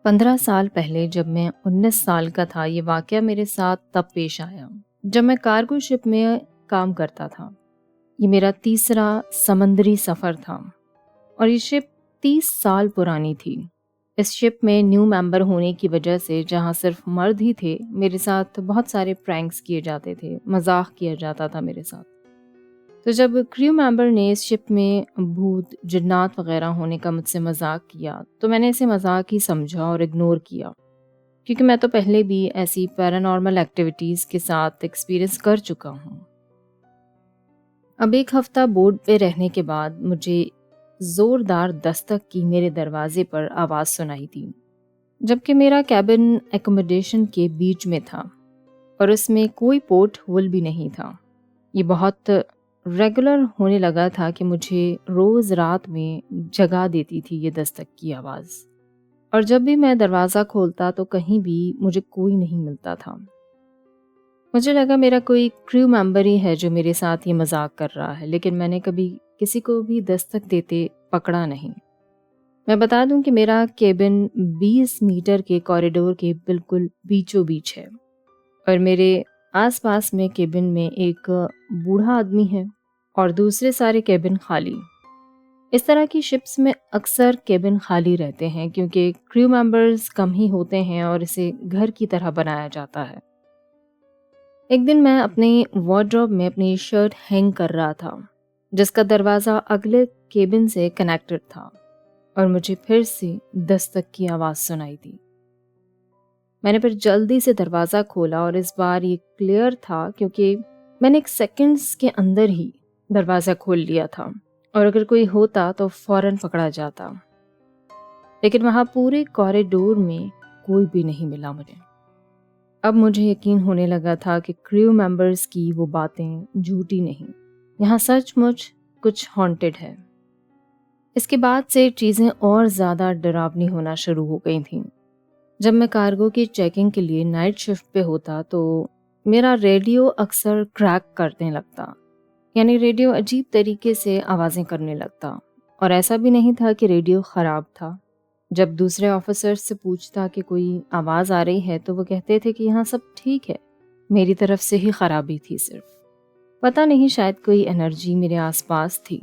15 سال پہلے جب میں 19 سال کا تھا، یہ واقعہ میرے ساتھ تب پیش آیا جب میں کارگو شپ میں کام کرتا تھا۔ یہ میرا تیسرا سمندری سفر تھا اور یہ شپ 30 سال پرانی تھی۔ اس شپ میں نیو ممبر ہونے کی وجہ سے جہاں صرف مرد ہی تھے، میرے ساتھ بہت سارے پرینکس کیے جاتے تھے، مذاق کیا جاتا تھا میرے ساتھ۔ تو جب کریو ممبر نے اس شپ میں بھوت جنات وغیرہ ہونے کا مجھ سے مذاق کیا تو میں نے اسے مذاق ہی سمجھا اور اگنور کیا، کیونکہ میں تو پہلے بھی ایسی پیرانارمل ایکٹیویٹیز کے ساتھ ایکسپیرئنس کر چکا ہوں۔ اب ایک ہفتہ بورڈ پہ رہنے کے بعد مجھے زوردار دستک کی میرے دروازے پر آواز سنائی تھی، جبکہ میرا کیبن ایکوموڈیشن کے بیچ میں تھا اور اس میں کوئی پورٹ ہول بھی نہیں تھا۔ یہ بہت ریگولر ہونے لگا تھا کہ مجھے روز رات میں جگا دیتی تھی یہ دستک کی آواز، اور جب بھی میں دروازہ کھولتا تو کہیں بھی مجھے کوئی نہیں ملتا تھا۔ مجھے لگا میرا کوئی کریو ممبر ہی ہے جو میرے ساتھ یہ مذاق کر رہا ہے، لیکن میں نے کبھی کسی کو بھی دستک دیتے پکڑا نہیں۔ میں بتا دوں کہ میرا کیبن 20 میٹر کے کوریڈور کے بالکل بیچوں بیچ ہے اور میرے آس پاس میں کیبن میں ایک بوڑھا آدمی ہے اور دوسرے سارے کیبن خالی۔ اس طرح کی شپس میں اکثر کیبن خالی رہتے ہیں کیونکہ کریو ممبرز کم ہی ہوتے ہیں اور اسے گھر کی طرح بنایا جاتا ہے۔ ایک دن میں اپنی وارڈروب میں اپنی شرٹ ہینگ کر رہا تھا جس کا دروازہ اگلے کیبن سے کنیکٹڈ تھا، اور مجھے پھر سے دستک کی آواز سنائی دی۔ میں نے پھر جلدی سے دروازہ کھولا اور اس بار یہ کلیئر تھا کیونکہ میں نے ایک سیکنڈز کے اندر ہی دروازہ کھول لیا تھا، اور اگر کوئی ہوتا تو فوراً پکڑا جاتا، لیکن وہاں پورے کوریڈور میں کوئی بھی نہیں ملا مجھے۔ اب مجھے یقین ہونے لگا تھا کہ کریو ممبرز کی وہ باتیں جھوٹی نہیں، یہاں سچ مچ کچھ ہانٹڈ ہے۔ اس کے بعد سے چیزیں اور زیادہ ڈراؤنی ہونا شروع ہو گئی تھیں۔ جب میں کارگو کی چیکنگ کے لیے نائٹ شفٹ پہ ہوتا تو میرا ریڈیو اکثر کریک کرنے لگتا، یعنی ریڈیو عجیب طریقے سے آوازیں کرنے لگتا، اور ایسا بھی نہیں تھا کہ ریڈیو خراب تھا۔ جب دوسرے آفیسر سے پوچھتا کہ کوئی آواز آ رہی ہے تو وہ کہتے تھے کہ یہاں سب ٹھیک ہے، میری طرف سے ہی خرابی تھی صرف، پتہ نہیں شاید کوئی انرجی میرے آس پاس تھی۔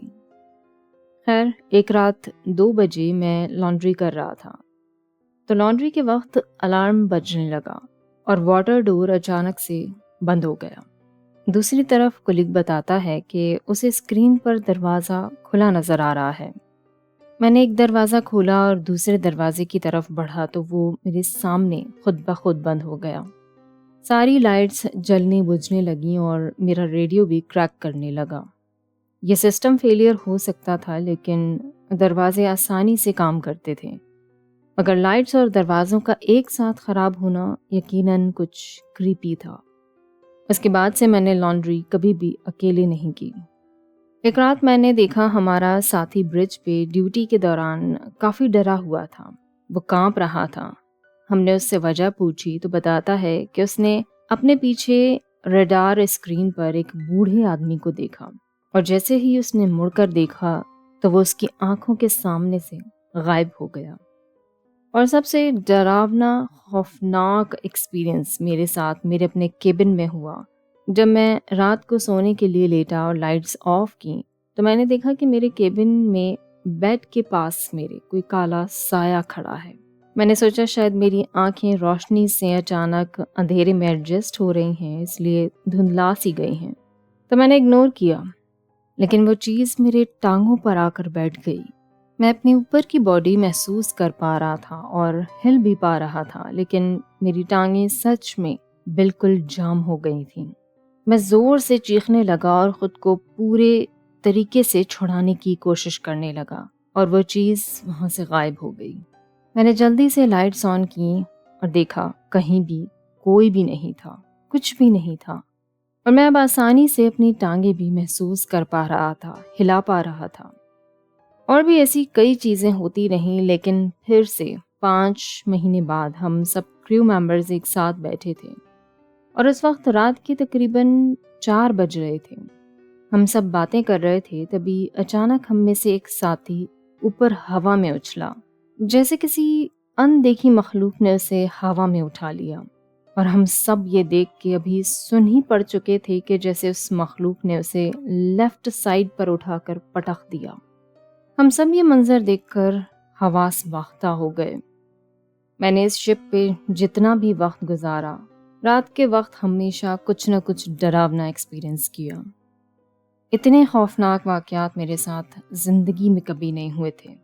خیر، ایک رات 2 بجے میں لانڈری کر رہا تھا تو لانڈری کے وقت الارم بجنے لگا اور واٹر ڈور اچانک سے بند ہو گیا۔ دوسری طرف کلیگ بتاتا ہے کہ اسے اسکرین پر دروازہ کھلا نظر آ رہا ہے۔ میں نے ایک دروازہ کھولا اور دوسرے دروازے کی طرف بڑھا تو وہ میرے سامنے خود بخود بند ہو گیا۔ ساری لائٹس جلنے بجھنے لگیں اور میرا ریڈیو بھی کریک کرنے لگا۔ یہ سسٹم فیلئر ہو سکتا تھا، لیکن دروازے آسانی سے کام کرتے تھے، مگر لائٹس اور دروازوں کا ایک ساتھ خراب ہونا یقیناً کچھ کریپی تھا۔ اس کے بعد سے میں نے لانڈری کبھی بھی اکیلے نہیں کی۔ ایک رات میں نے دیکھا ہمارا ساتھی برج پہ ڈیوٹی کے دوران کافی ڈرا ہوا تھا، وہ کانپ رہا تھا۔ ہم نے اس سے وجہ پوچھی تو بتاتا ہے کہ اس نے اپنے پیچھے ریڈار اسکرین پر ایک بوڑھے آدمی کو دیکھا، اور جیسے ہی اس نے مڑ کر دیکھا تو وہ اس کی آنکھوں کے سامنے سے غائب ہو گیا۔ اور سب سے ڈراونا خوفناک ایکسپیرئنس میرے ساتھ میرے اپنے کیبن میں ہوا جب میں رات کو سونے کے لیے لیٹا اور لائٹس آف کی تو میں نے دیکھا کہ میرے کیبن میں بیڈ کے پاس میرے کوئی کالا سایہ کھڑا ہے۔ میں نے سوچا شاید میری آنکھیں روشنی سے اچانک اندھیرے میں ایڈجسٹ ہو رہی ہیں، اس لیے دھندلا سی گئی ہیں، تو میں نے اگنور کیا، لیکن وہ چیز میرے ٹانگوں پر آ کر بیٹھ گئی۔ میں اپنی اوپر کی باڈی محسوس کر پا رہا تھا اور ہل بھی پا رہا تھا، لیکن میری ٹانگیں سچ میں بالکل جام ہو گئی تھیں۔ میں زور سے چیخنے لگا اور خود کو پورے طریقے سے چھڑانے کی کوشش کرنے لگا، اور وہ چیز وہاں سے غائب ہو گئی۔ میں نے جلدی سے لائٹس آن کی اور دیکھا کہیں بھی کوئی بھی نہیں تھا، کچھ بھی نہیں تھا، اور میں اب آسانی سے اپنی ٹانگیں بھی محسوس کر پا رہا تھا، ہلا پا رہا تھا۔ اور بھی ایسی کئی چیزیں ہوتی رہیں، لیکن پھر سے 5 مہینے بعد ہم سب کریو ممبرز ایک ساتھ بیٹھے تھے، اور اس وقت رات کے تقریباً 4 بج رہے تھے۔ ہم سب باتیں کر رہے تھے، تبھی اچانک ہم میں سے ایک ساتھی اوپر ہوا میں اچھلا، جیسے کسی اندیکھی مخلوق نے اسے ہوا میں اٹھا لیا، اور ہم سب یہ دیکھ کے ابھی سن ہی پڑ چکے تھے کہ جیسے اس مخلوق نے اسے لیفٹ سائڈ پر اٹھا کر پٹخ دیا۔ ہم سب یہ منظر دیکھ کر حواس باختہ ہو گئے۔ میں نے اس شپ پہ جتنا بھی وقت گزارا، رات کے وقت ہمیشہ کچھ نہ کچھ ڈراونا ایکسپیرئنس کیا۔ اتنے خوفناک واقعات میرے ساتھ زندگی میں کبھی نہیں ہوئے تھے۔